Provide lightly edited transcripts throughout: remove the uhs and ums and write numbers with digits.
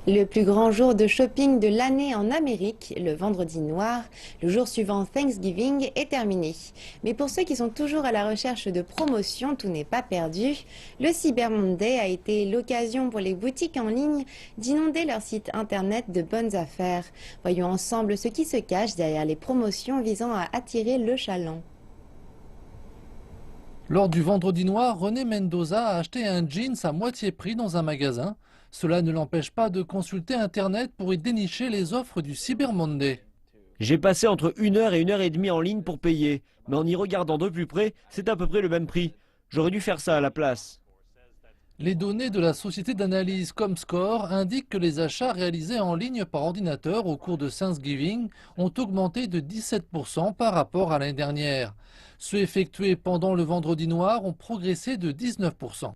Le plus grand jour de shopping de l'année en Amérique, le vendredi noir, le jour suivant Thanksgiving, est terminé. Mais pour ceux qui sont toujours à la recherche de promotions, tout n'est pas perdu. Le Cyber Monday a été l'occasion pour les boutiques en ligne d'inonder leur site internet de bonnes affaires. Voyons ensemble ce qui se cache derrière les promotions visant à attirer le chaland. Lors du Vendredi Noir, René Mendoza a acheté un jeans à moitié prix dans un magasin. Cela ne l'empêche pas de consulter Internet pour y dénicher les offres du Cyber Monday. J'ai passé entre 1 heure et 1 heure et demie en ligne pour payer, mais en y regardant de plus près, c'est à peu près le même prix. J'aurais dû faire ça à la place. Les données de la société d'analyse Comscore indiquent que les achats réalisés en ligne par ordinateur au cours de Thanksgiving ont augmenté de 17% par rapport à l'année dernière. Ceux effectués pendant le Vendredi Noir ont progressé de 19%.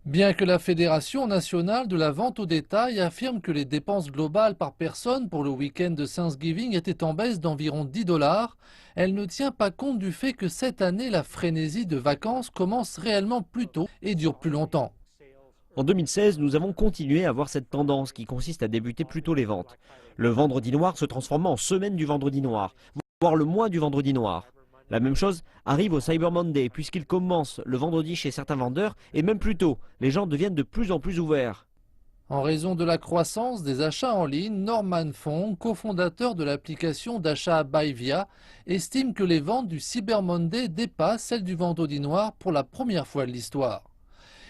Bien que la Fédération nationale de la vente au détail affirme que les dépenses globales par personne pour le week-end de Thanksgiving étaient en baisse d'environ 10 $, elle ne tient pas compte du fait que cette année, la frénésie de vacances commence réellement plus tôt et dure plus longtemps. En 2016, nous avons continué à voir cette tendance qui consiste à débuter plus tôt les ventes. Le Vendredi Noir se transforma en semaine du Vendredi Noir, voire le mois du Vendredi Noir. La même chose arrive au Cyber Monday puisqu'il commence le vendredi chez certains vendeurs et même plus tôt, les gens deviennent de plus en plus ouverts. En raison de la croissance des achats en ligne, Norman Fong, cofondateur de l'application d'achat Buyvia, estime que les ventes du Cyber Monday dépassent celles du Vendredi Noir pour la première fois de l'histoire.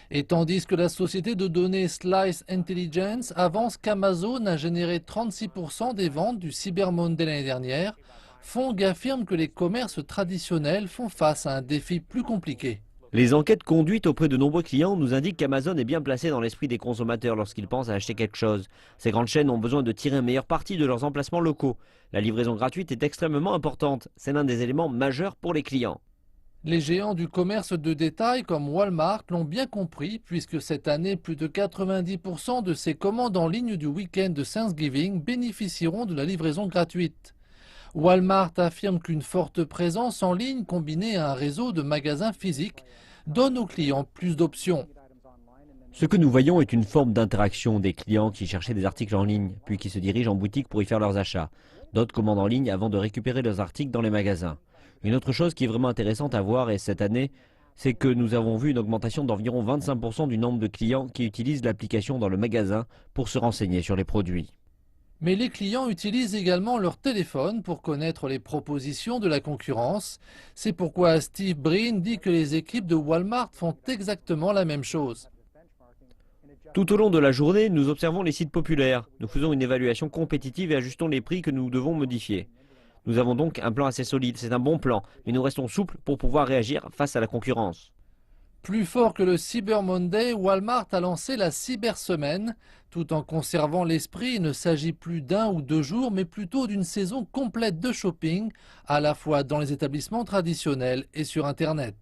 Et tandis que la société de données Slice Intelligence avance qu'Amazon a généré 36% des ventes du Cyber Monday l'année dernière, Fong affirme que les commerces traditionnels font face à un défi plus compliqué. Les enquêtes conduites auprès de nombreux clients nous indiquent qu'Amazon est bien placé dans l'esprit des consommateurs lorsqu'ils pensent à acheter quelque chose. Ces grandes chaînes ont besoin de tirer un meilleur parti de leurs emplacements locaux. La livraison gratuite est extrêmement importante. C'est l'un des éléments majeurs pour les clients. Les géants du commerce de détail comme Walmart l'ont bien compris puisque cette année, plus de 90% de ces commandes en ligne du week-end de Thanksgiving bénéficieront de la livraison gratuite. Walmart affirme qu'une forte présence en ligne combinée à un réseau de magasins physiques donne aux clients plus d'options. Ce que nous voyons est une forme d'interaction des clients qui cherchaient des articles en ligne, puis qui se dirigent en boutique pour y faire leurs achats. D'autres commandent en ligne avant de récupérer leurs articles dans les magasins. Une autre chose qui est vraiment intéressante à voir cette année, c'est que nous avons vu une augmentation d'environ 25% du nombre de clients qui utilisent l'application dans le magasin pour se renseigner sur les produits. Mais les clients utilisent également leur téléphone pour connaître les propositions de la concurrence. C'est pourquoi Steve Breen dit que les équipes de Walmart font exactement la même chose. Tout au long de la journée, nous observons les sites populaires. Nous faisons une évaluation compétitive et ajustons les prix que nous devons modifier. Nous avons donc un plan assez solide, c'est un bon plan, mais nous restons souples pour pouvoir réagir face à la concurrence. Plus fort que le Cyber Monday, Walmart a lancé la Cyber Semaine. Tout en conservant l'esprit, il ne s'agit plus d'un ou deux jours, mais plutôt d'une saison complète de shopping, à la fois dans les établissements traditionnels et sur Internet.